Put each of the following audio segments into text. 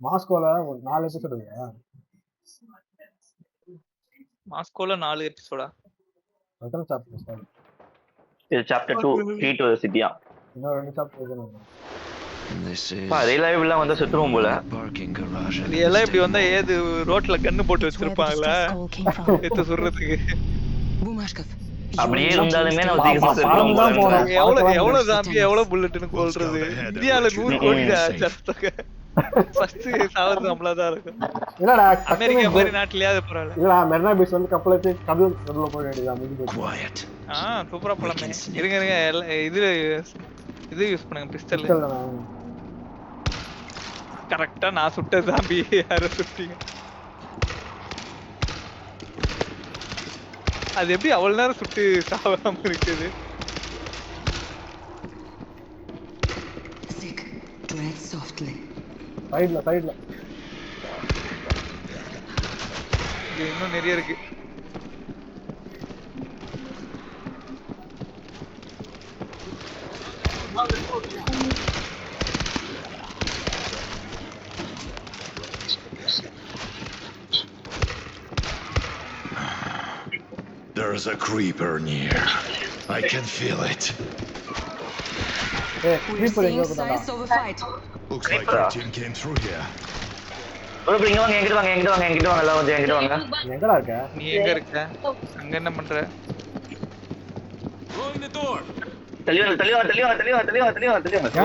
மாஸ்கோல ஒரு 4 எபிசோட் இருக்கா? மாஸ்கோல 4 எபிசோடா? எத்தனை சாப்டர் சார்? இது சாப்டர் 2 கீ டு தி சிட்டியா. இன்னும் 2 சாப்டர் இருக்குன்னு. ரியலாவே வந்தா செத்துருவோம் போல. ரியலா இப்படி வந்தா ஏது ரோட்ல கன்னு போட்டு வச்சிருப்பாங்களா எடுத்து சுடுறதுக்கு? அப்படியே இருந்தாலுமே நம்ம சீக்கிரம் செத்துருவோம் போல. எவ்வளவு ஜாம்பி எவ்வளவு புல்லட்னு கொல்றது? இந்தியால 100 கோடி ஜனத்தொகை. ஃபர்ஸ்ட் சாவது நம்மளதான் இருக்கும். இல்லடா அமெரிக்கா மாதிரி நாட்டிலேயாவது பரவாயில்ல. இல்லடா மெரினா பீச் வந்து கப்பல் வச்சு கடல் கடல்ல போக வேண்டியதா முடிஞ்சு. சூப்பரா போலாமே. இருங்க இது யூஸ் பண்ணுங்க பிஸ்டல். கரெக்டா நான் சுட்ட ஜாம்பி யார சுட்டீங்க? அது எப்படி அவ்வளவு நேரம் சுட்டு சாவாம இருக்குது? சைடுல இன்னும் நிறைய இருக்கு. There's a creeper near. I can feel it. Hey, creeper enga irukku. Looks like our team came through here. bro இங்க வாங்க எங்கிட்ட வாங்க எல்லாம் வந்து எங்கிட்ட வாங்க. எங்கடா இருக்க? நீ எங்க இருக்க? அங்க என்ன பண்ற? Closing the door. தெளிவா.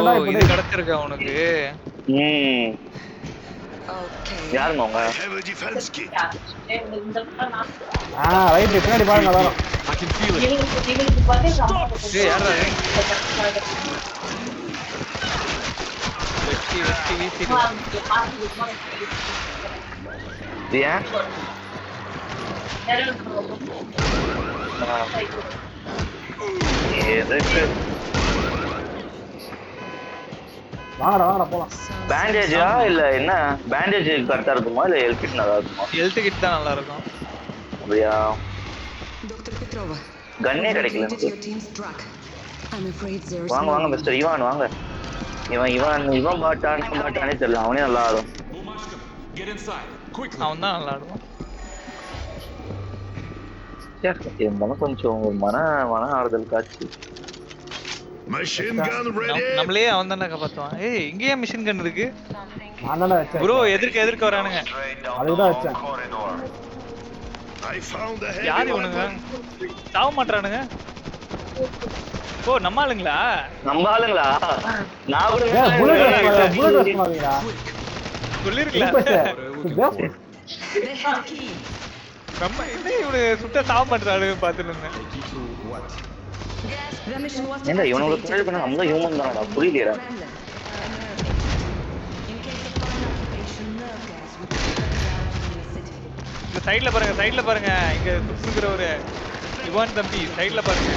ஓ இது கடத்திருக்கா உனக்கு? யாருங்க அவங்க? Have a defense kit. Right பின்னாடி பாருங்க எல்லாரும். I can feel it. ஏய் யாரா? வெட்டி வீசிடு. ஏன்? எதுக்கு? வாங்கடா போலாம். பேண்டேஜா இல்ல என்ன? பேண்டேஜ் கரெக்டா இருக்குமா இல்ல ஹெல்த் கிட் நல்லா இருக்குமா? ஹெல்த் கிட் தான் நல்லா இருக்கும். அப்படியா? டாக்டர் பெட்ரோவா. கன்னே கிடைக்கல. வாங்க மிஸ்டர் இவான் வாங்க. இவன் பாட்டானே தெரியல. அவனே நல்லா ஆடும். அவன் தான் நல்லா ஆடுவான். இருந்தாலும் கொஞ்சம் மன ஆறுதல் காட்சி. Machine gun ready. நம்மளே அவன் தான காப்பாத்துவான். ஏய் இங்கேயே மிஷின் கன் இருக்கு. நான் தான வச்சேன். ப்ரோ எதிர்க்க வரானுங்க. அதுதான் வச்சேன். I found the heavy. யார் இவனுங்க? சாவ மாட்டறானுங்க. ஓ நம்ம ஆளுங்களா? நான் கூட புல்லட் ரஷ் பண்ணீங்கடா. சொல்லிருக்கல. நம்ம என்ன இவனு சுட்ட சாவ மாட்டறானுங்க பாத்துட்டு இருந்தேன். என்ன இவனோட பின்னாடி பண்ண நம்ம ஹியூமன் தானடா புரியலையா? இந்த சைடுல பாருங்க இங்க சுத்துற ஒரு இவான் தம்பி சைடுல பாருங்க.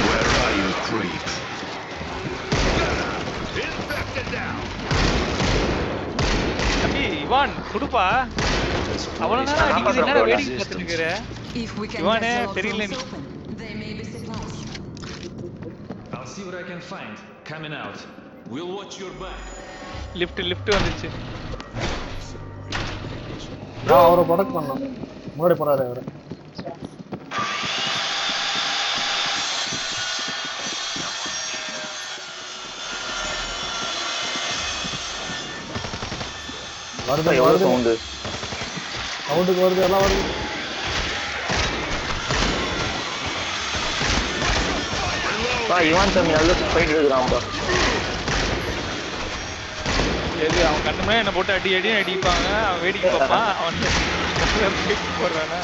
Where are you, creep? Infected down. தம்பி இவான் குடுப்பா. அவ்வளவு நேரம் அடிக்குது என்னடா வேடிக்கை பார்த்துட்டு இருக்கற? இவானே தெரியல நீ. I'll see what I can find. Coming out. We'll watch your back. Lift வந்துச்சு. நான் அவரை ப்ரொடெக்ட் பண்ணனும். முன்னாடி போறாரு அவரு. வருது சவுண்ட் எல்லாம் வருது. இவான் தம்பி நல்ல ஃபைட் எடுக்கறான்ப்பா. எது அவன் கண்ணுமே என்ன போட்டு அடிப்பாங்க. அவன் வேடிக்கை பார்ப்பான். அவன் போடுறானா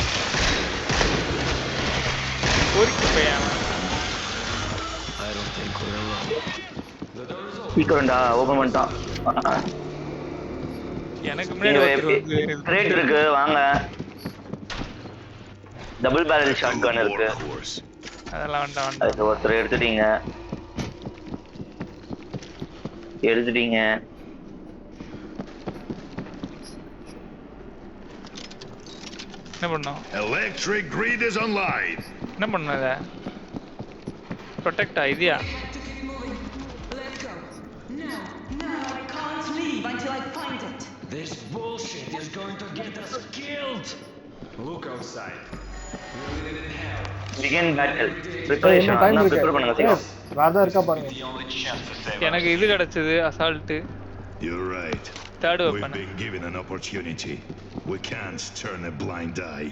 கோரிக்கை பையன். சீக்கிரம்டா ஓபன் பண்ணிட்டான். எனக்கு முன்னாடி கிரேட் இருக்கு வாங்க. டபுள் பேரல் ஷாட் கன் இருக்கு. அதெல்லாம் வேண்டாம். அது ஒருத்தர் எடுத்துட்டீங்க. என்ன பண்ணோம்? Electric grid is online. என்ன பண்ணோம்? இத protect idea. This bullshit is going to get us killed. Look outside. We're living in hell. Begin battle. ஏய் Preparation. இன்னும் டைம் நான் இருக்கு. prepare பண்ணுங்க ஏய் சீக்கிரம். ராதா இருக்கா பாருங்க. The only chance to save எனக்கு இது கிடைச்சது assault You're right. Third We've weapon been given an opportunity. We can't turn a blind eye.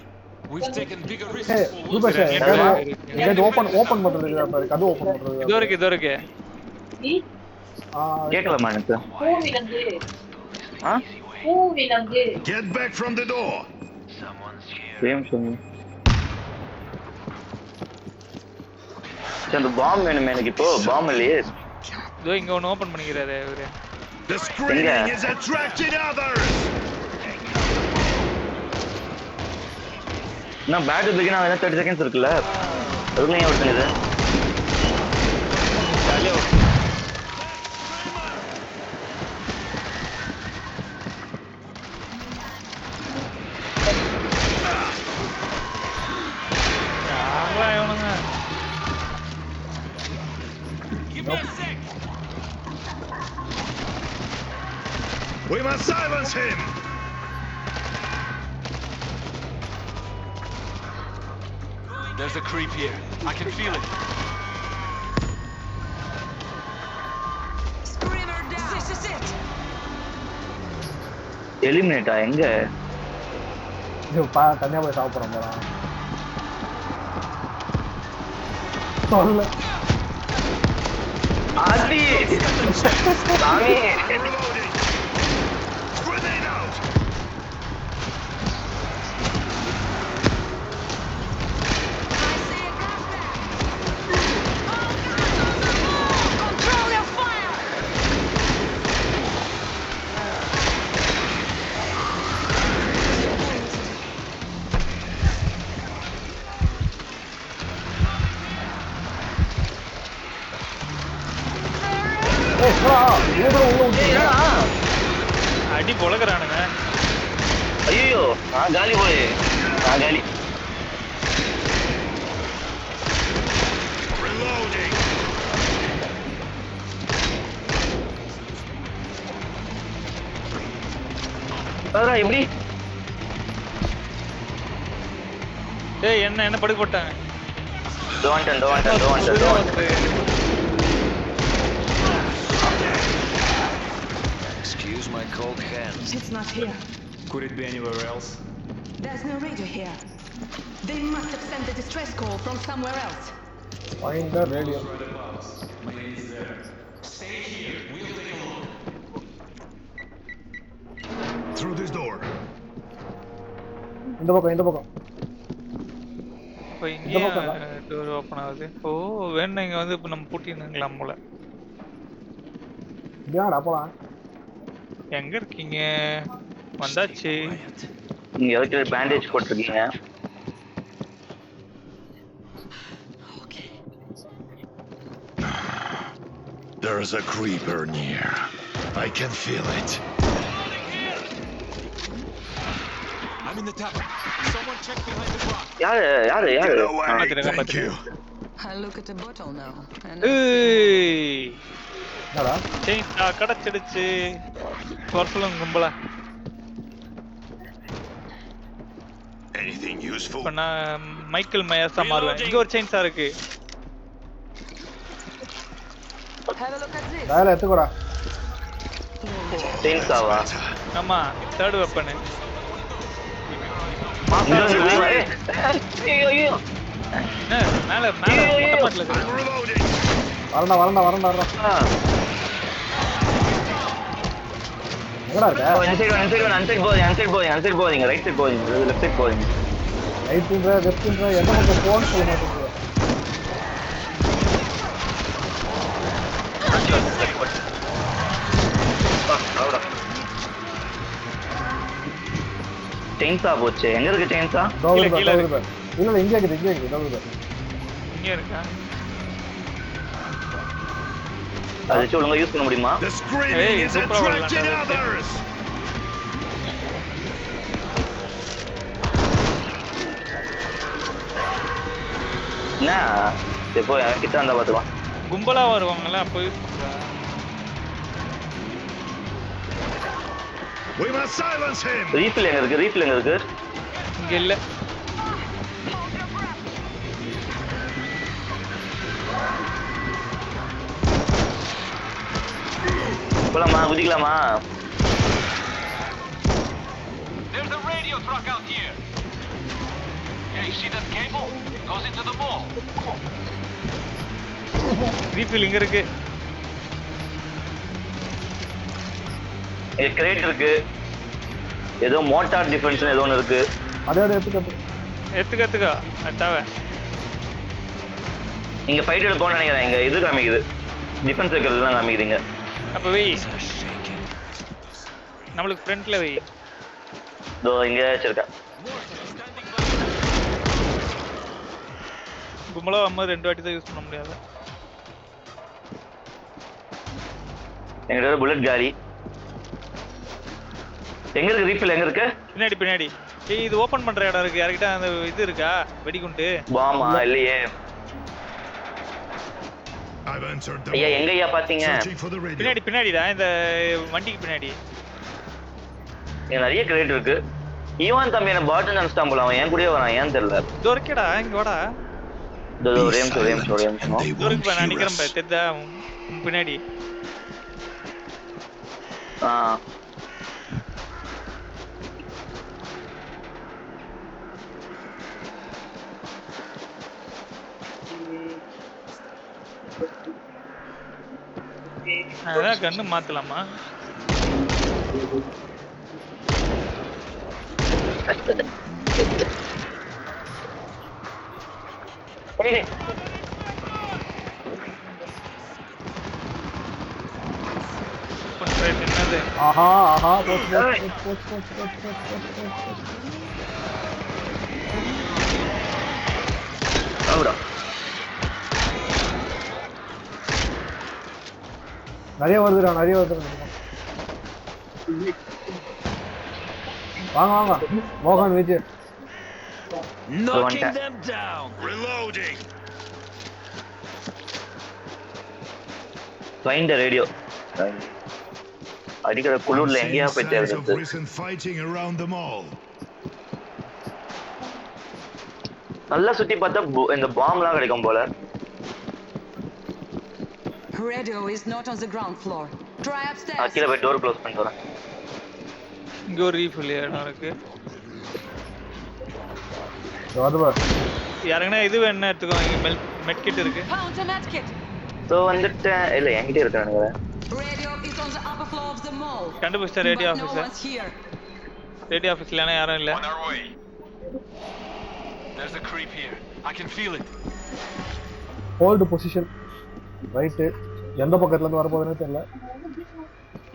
We've taken bigger risks ஏய் for ரூபேஷ் எங்க ஓபன் பண்றது இருக்கா பாரு. கது ஓபன் பண்றது. இதோ இருக்கு கேட்கலாமா எனக்கு? ஆ? Get back from the door. Same சொல்லு. அந்த பாம் வேணுமே எனக்கு இப்போ. பாம் இல்லையே. இதோ இங்க ஒன்னு ஓபன் பண்ணிக்கிறாரு இவரு. The screaming is attracting others. நான் பேட் பிகின் ஆகுது 30 செகண்ட்ஸ் இருக்குல்ல. அதுக்குள்ள ஏன் ஓடுது இது? ஜாலியா We must silence him. There's a creep here. I can feel it. Screamer down. This is it. எலிமினேட்டா எங்க? இது தனியா போய் சாப்பிடுறோம் போறா. சொல்ல. ஆதி. சாமி. Reloading. Grenade out. I see a contact. Control your fire. ஏய் போடா. உள்ள விட்டு. அடி பொளக்குறானுங்க. ஐயோ நான் காலி போய். நான் காலி. Reloading. அதரா எப்படி? ஏய் என்ன படுக்க போட்டாங்க. don't want. Excuse my cold hands. It's not here. Could it be anywhere else? There's no radio here. They must have sent the distress call from somewhere else. Find the radio. Right above us. My name is there. Stay here. We'll take a look. Through this door. இந்த பக்கம். இப்போ இங்கே door open ஆகுது. ஓ வேணா இங்க வந்து இப்போ நம்ம பூட்டினங்களாம் போல. யாரா போலாம்? எங்க இருக்கீங்க? வந்தாச்சு. நீங்க எதுக்கு bandage போட்டுருக்கீங்க? There's a creeper near. I can feel it. I'm in the tower. Someone check behind the rock. யாரு? Get away. Thank you. I'll look at the bottle now. ஏய் என்னடா? செயின் கடச்சிடுச்சு. வரசலம் கும்பலா. Anything useful? இப்போ நான் Michael மயர்ஸா மாறுவேன். இங்க ஒரு chainsaw இருக்கு. Have a look at this. வேலை எடுத்துக்கோடா. செயின்ஸாவா? ஆமா தேர்ட் வெப்பன். ஐயோ மேல மொட்டை மாடல இருக்கு. I'm reloading. வரண்டா. எங்கடா இருக்க? அன்சைட் போறீங்க ரைட் சைட் போறீங்க லெஃப்ட் சைட் போறீங்க. ரைட்ன்ற லெஃப்ட்ன்ற எந்த பக்கம் போன்னு சொல்ல மாட்டேங்குது. செயின்ஸா போச்சு. எங்க இருக்கு செயின்ஸா? கீழ இல்ல இங்க இருக்குது. இங்க இருக்கா? அது வச்சு ஒழுங்கா யூஸ் பண்ண முடியுமா? The screaming is super attracting others. என்ன இப்போ கிட்ட வந்தா பாத்துக்கலாம். கும்பலா வருவாங்கல்ல அப்போ யூஸ் பண்றா. We must silence him. Refill எங்க இருக்கு? ரீஃபில் எங்க இருக்கு? இங்க இல்ல. போலாமா? குதிக்கலாமா? There's a radio truck out here. Yeah, you see that cable? Goes into the mall. Refill இங்க இருக்கு. இங்க கிரேட் இருக்கு. ஏதோ மோட்டார் டிஃபென்ஸ் ஏதோ ஒன்று இருக்கு. அதே எடுத்துக்க. எடுத்துக்க. அதாவே. இங்க ஃபைட் எடுக்கணும்னு நினைக்கிறேன். இங்க இது காமிக்குது. டிஃபென்ஸ் வைக்கிறதுலாம் காமிக்குதுங்க. அப்ப வெய். நம்மளுக்கு ஃப்ரண்ட்ல வெய். இதோ இங்க வச்சிருக்கா. கும்பலா அம்மா 2 வாட்டி தான் யூஸ் பண்ண முடியாது. எங்கிட்ட ஒரு புல்லட் காலி. எங்க இருக்கு ரீஃபில்? எங்க இருக்கு? பின்னாடி. ஏய் இது ஓபன் பண்ற இடம் இருக்கு. யார்கிட்ட அந்த இது இருக்கா? வெடிகுண்டு. பாமா இல்லையே. I've entered the ஐயா mall. எங்க ஐயா பாத்தீங்க? Searching for the radio. பின்னாடிடா இந்த வண்டிக்கு பின்னாடி. இங்க நிறைய கிரேட் இருக்கு. ஈவான் தம்பி என்ன பாட்டில் நினைச்சிட்டான் போல. அவன் ஏன் கூடயே வரான் ஏன் தெரியல. இதோ இருக்கேடா இங்க வாடா. இதோ ஒரே நிமிஷம். இதோ இருக்கு நான் நிக்கிறேன் பா. தெரிதா பின்னாடி. அதான் கண்ணு மாத்தலாமா? என்னது? ஆஹா போச்சு. நிறைய வருதுடா. வாங்க மோகன் Vijay. Knocking them down. Reloading. Find the radio. அடிக்கிற குளூர்ல எங்கேயா போய் தேடுறது. Recent fighting around the mall. நல்லா சுத்தி பார்த்தா இந்த பாம்லாம் கிடைக்கும் போல. Radio is not on the ground floor. Try upstairs. கீழே போய் டோர் க்ளோஸ் பண்ணிட்டு வரேன். இங்க ஒரு ரீஃபில் இடம் இருக்கு. யாருங்கனா இது வேணா எடுத்துக்கோ. இங்க மெட் கிட் இருக்கு. Found a med kit. So வந்துட்டு இல்ல என்கிட்ட இருக்கு நினைக்கிறேன். Radio is on the upper floor of the mall. கண்டுபிடிச்ச radio No officer. one's here. Radio ஆபீஸ்ல யாரும் இல்ல. On our way. There's a creep here. I can feel it. Hold position. Right. எந்த பக்கத்துல இருந்து வர போகுதுன்னு தெரியல.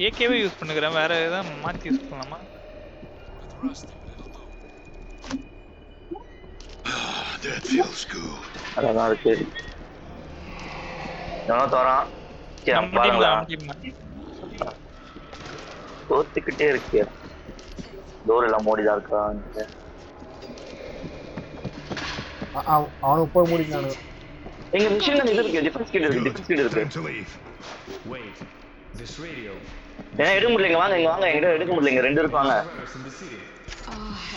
ஏகேவே யூஸ் பண்ணுகிறேன். வேற ஏதாவது மாத்தி யூஸ் பண்ணலாமா? That feels good. அதான் இருக்கு. நான் தோறான். சரி பாருங்களா. ஓத்திக்கிட்டே இருக்கு. டோர் எல்லாம் மூடிதான் இருக்கா? அவனுக்கு போய் மூடிக்கானு. எங்க மிஷின் கன் இது இருக்கு. டிஃபென்ஸ் கிட் இருக்கு. Time to leave. Wait. This radio. ஏன்னா எடுக்க முடியல. இங்க வாங்க எங்கிட்ட எடுக்க முடியல. இங்க 2 இருப்பாங்க.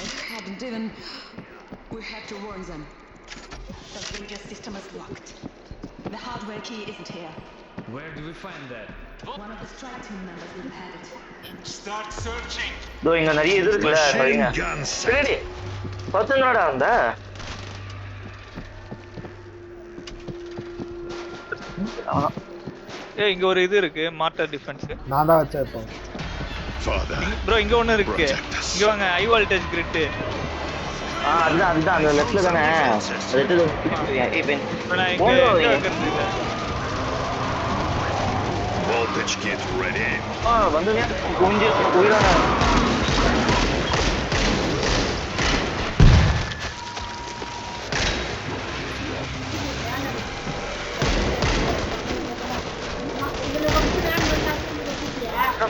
I hadn't even. We had to warn them. The radio system is locked. The hardware key isn't here. Where do we find that? One of the strike team members will have it. Start searching. இதோ இங்க நிறைய இது இருக்குல்ல. சரிங்க. Machine gun set. பின்னாடி. பத்துனடா அந்த. ஏய் இங்க ஒரு இது இருக்கு. Mortar defence. நான் தான் வச்சேன் இப்போ. Father. ப்ரோ இங்க ஒன்னு இருக்கு. இங்க வாங்க ஹை வோல்டேஜ் கிரிட். அதுதான் அந்த லெஃப்ட்ல தானே. ரெட் நான் இங்க வைக்கிறது இல்ல. Voltage kit ready. வந்துங்க. கொஞ்சம் உயிரான.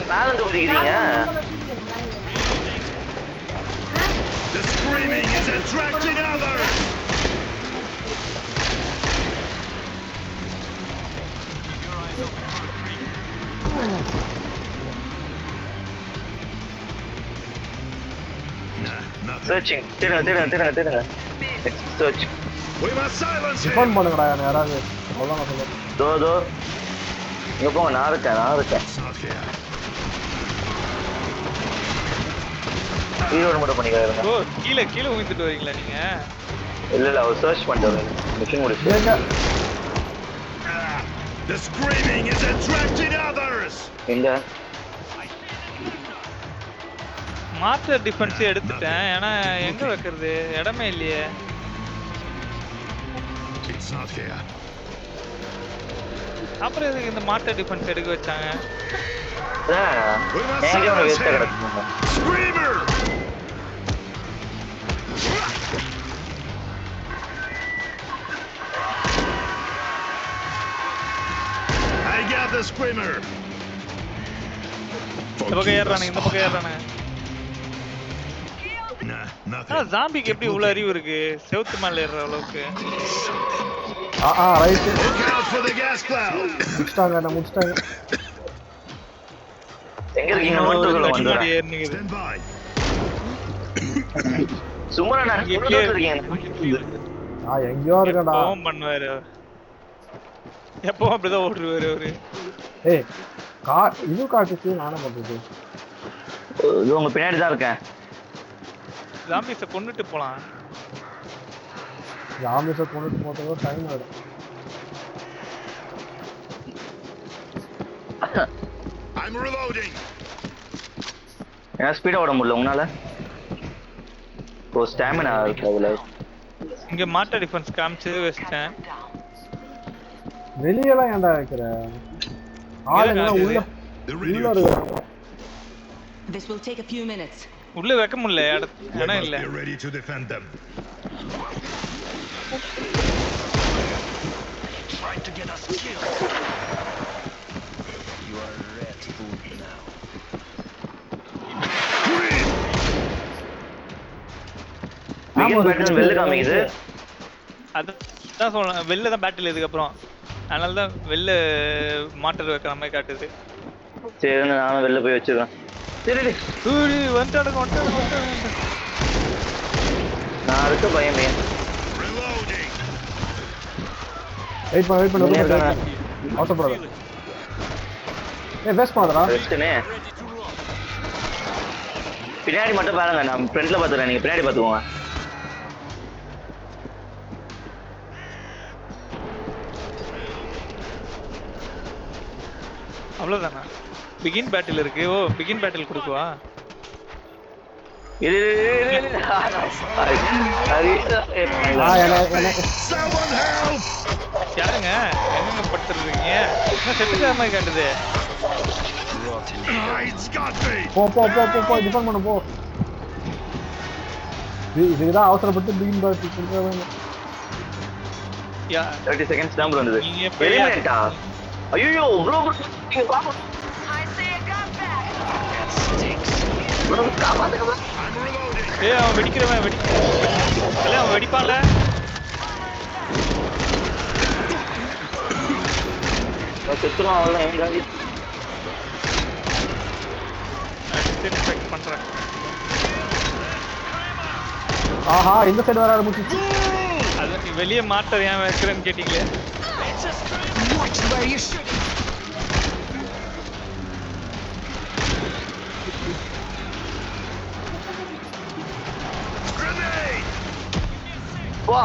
மேல இருந்து குதிக்கிறீங்க. The screaming is attracting others. Searching. Tira. Search. We must silence him. Tiffin பண்ணுங்கடா என்ன யாராவது அவ்வளோதான் நான் சொல்லுவேன். தோ இங்க போங்க, நான் இருக்கேன். It's not here. ரீலோட் மட்டும் பண்ணிக்கிறேன். ஓ கீழ விழுந்துட்டு வரீங்களா நீங்க? இல்ல அவர் சர்ச் பண்ணிட்டு வரேன். மிஷன் முடிச்சு. எங்க The screaming is attracting others. எங்க மாஸ்டர் டிஃபென்ஸ் எடுத்துட்டேன். ஏன்னா எங்க வைக்கிறது இடமே இல்லையே. It's not here. அப்புறம் எதுக்கு இந்த மாஸ்டர் டிஃபென்ஸ் எடுக்க வச்சாங்க? We must எங்க ஒரு silence வேஸ்டா him. கிடக்குங்க. Screamer. I got the screamer. இந்த பக்கம் ஏறானே. Nah, nothing. ஆனா ஜாம்பிக்கு எப்படி இவ்வளவு அறிவு இருக்கு? செவுத்து மேல ஏறுற அளவுக்கு. Right Look out for the gas cloud. முடிச்சிட்டாங்க. எங்க இருக்கீங்க? மட்டும் முன்னாடி வந்துறேன். ஏறுனீங்க. Stand by. சும்மா நான் எப்படியே இருக்கேன். எங்கேயோ இருக்கேன்டா. எப்பவும் பண்ணுவாரு. எப்பவும் அப்படிதான் ஓடுவாரு அவரு. ஏய் இது காட்டுச்சு நானே பண்றது. இது உங்க பின்னாடி தான் இருக்கேன். ஜாம்பிஸ கொன்னுட்டு போலாம். ஜாம்பிஸ கொன்னுட்டு போறதுக்கு டைம் ஆயிடும். I'm reloading. ஏன்னா ஸ்பீடா ஓட முடியல உங்களால. ஓ ஸ்டாமினா இருக்கு அதுல. இங்க மாட்ட டிஃபென்ஸ் காமிச்சு வச்சிட்டேன். வெளியெல்லாம் ஏன்டா வைக்கிற? ஆளுங்கலாம் உள்ள The உள்ள radio. இருக்காங்க. This will take a few minutes. உள்ள வைக்க முடியல We இடம் must இல்ல. be ready to defend them. Try to get us killed. You are rat food now. Begin battle வெளில காமிக்குது. அதான் சொல்றேன் வெளில தான் பேட்டில் இதுக்கு அப்புறம். அதனால தான் வெளில மாட்டர் வைக்கிற மாதிரி காட்டுது. சரி நானும் வெளில போய் வச்சிருக்கேன். சரி வந்துட்டானுங்க. நான் இருக்க பயமே. Reloading. வெயிட் பண்ணு. அவசரப்படாத. வேஸ்ட் பண்ணாதடா. ரெஸ்ட்னே. பின்னாடி மட்டும் பாருங்க, நான் ஃப்ரண்ட்ல பாத்துறேன், நீங்க பின்னாடி பாத்துக்கோங்க. அவ்வளவுதானா? பிகின் பேட்டில் இருக்கு. ஓ பிகின் பேட்டில் கொடுக்குவா? Someone help. யாருங்க எங்க படுத்துறீங்க? என்ன செத்துக்கிற மாதிரி காட்டுது? It's got me. போ டிஃபன் பண்ணு போ. இதுதான் அவசரப்பட்டு பிகின் பேட்டில் கொடுக்கறாங்க. யா 30 செகண்ட்ஸ் தான் வந்தது. நீங்க போய் எலிமினேட்டா? ஐயோ ப்ரோ நீங்க பாப்பா. I say a gun back. Bro காப்பாத்துங்க ப்ரோ. I'm reloading. ஏய் அவன் வெடிக்கிறவன் இல்ல அவன் வெடிப்பான்ல. நான் செத்துறோம் அவள எங்க எக்ஸ்பெக்ட் பண்றேன். ஆஹா இந்த சைடு வர ஆரம்பிச்சிச்சு. அது நீ வெளிய மாட்டர் ஏன் வைக்கிறேன்னு கேட்டீங்களே. Watch where you should. Grenade. வா.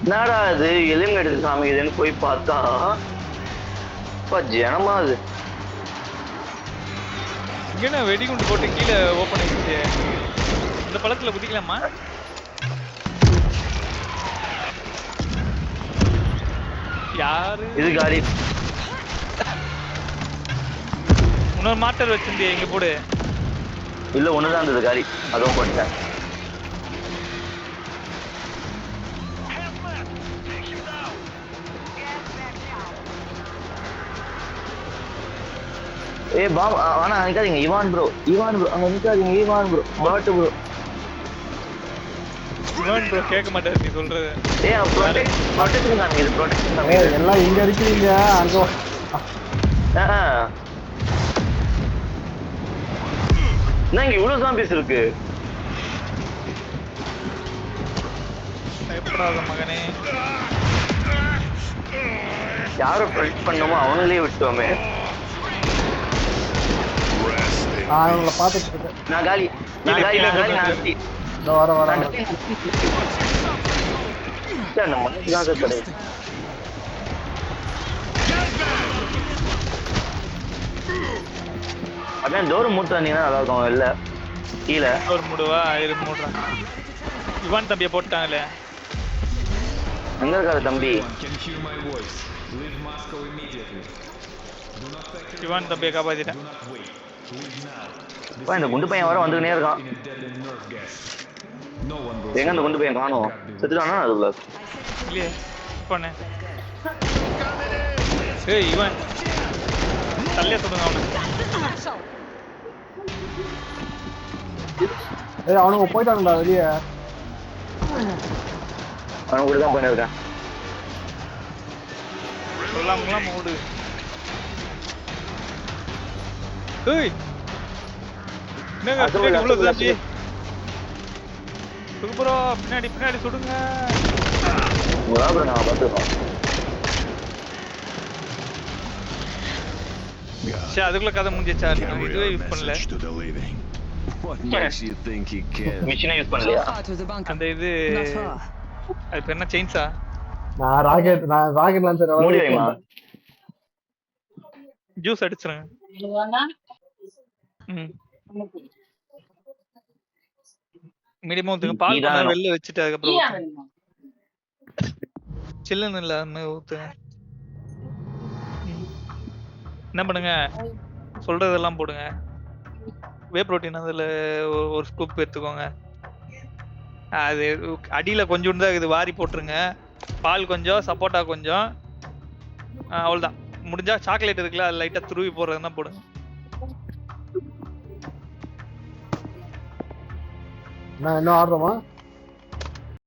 என்னடா இது எலிமினேட் காமிக்குதுன்னு போய் பார்த்தா ஜனமா அது. இங்க வெடிகுண்டு போட்டு கீழே ஓபன் ஆயிடுச்சு. இந்த பழத்துல குதிக்கலாமா? யாரு இது காலி. இன்னொரு மாட்டர் வச்சிருந்தியே இங்க போடு. இல்ல ஒண்ணுதான் இருந்தது காலி, அதுவும் போட்டேன். ஏய் பாம் ஆனா நிக்காதீங்க. இவான் ப்ரோ அங்க நிக்காதீங்க. இவான் ப்ரோ பாட் ப்ரோ. இவன் ப்ரோ கேட்க மாட்டாரு நீ சொல்றது. ஏய் ப்ரொடெக்ஷன் காமிக்குது. ப்ரொடெக்ஷன் காமிக்குது. எல்லாம் இங்க இருக்கீங்க அங்க. என்ன இங்க இவ்வளவு zombies இருக்கு? பயப்படாத மகனே. யாரை ப்ரெஸ் பண்ணோமோ அவங்களே விட்டோமே. நான் அவங்கள பார்த்துட்டு இருக்கேன். நான் காலி நான் அடி. இதோ வர சார் நம்ம தான் சார் கிடையாது. அதான் டோர் மூட்டானீங்கன்னா நல்லா இருக்கும். இல்ல கீழே ஒரு மூடுவா மூடுறான். இவான் தம்பியை போட்டாங்களே. எங்க இருக்காரு தம்பி? Can hear my voice. Leave Moscow immediately. Do not take it. Ivan தம்பியை காப்பாத்திட்டேன். Do not wait. Leave now. அப்பா, இந்த குண்டு பையன் வர வந்துக்கினே இருக்கான். In a deadly nerve gas. No one will. எங்க அந்த குண்டு பையன் காணோம்? செத்துட்டானா அதுக்குள்ள? இல்லையே பண்ணு. ஏய் இவன் தள்ளிய சொல்லுங்க அவனை. ஏய் அவனுங்க போயிட்டானுடா வெளியே. அவன் கூட தான் பண்ணிருக்கேன். சொல்லாமலாம் மூடு. ஏய் என்னங்க பின்னாடி இவ்வளவு தாண்டி ப்ரோ பின்னாடி சுடுங்க. நான் பார்த்துக்கோம். சரி அதுக்குள்ள கதை முடிஞ்சிச்சா? இதுவே Carrier யூஸ் பண்ணல. message to the living. What makes you think he cares? மிஷினை யூஸ் How பண்ணலையா? far to the bunker? அந்த இது Not far. அது பேர் என்ன செயின்ஸா? நான் ராக்கெட் லான்ச்சர் மூடி வைமா. ஜூஸ் அடிச்சிருங்க. மீடியமா ஊத்துங்க. பால் கொஞ்சம் வெளில வச்சுட்டு அதுக்கப்புறம் சில்லுன்னு இல்ல அந்த மாதிரி ஊத்துங்க. என்ன பண்ணுங்க சொல்றதெல்லாம் போடுங்க. வே புரோட்டீன் அதுல ஒரு ஸ்கூப் எடுத்துக்கோங்க. அது அடியில கொஞ்சோண்டு தான் இது வாரி போட்டுருங்க. பால் கொஞ்சம், சப்போட்டா கொஞ்சம், அவ்வளவுதான். முடிஞ்சா சாக்லேட் இருக்குல்ல அது லைட்டா துருவி போடுறதுன்னா போடுங்க. நான் என்ன ஆடுறோமா?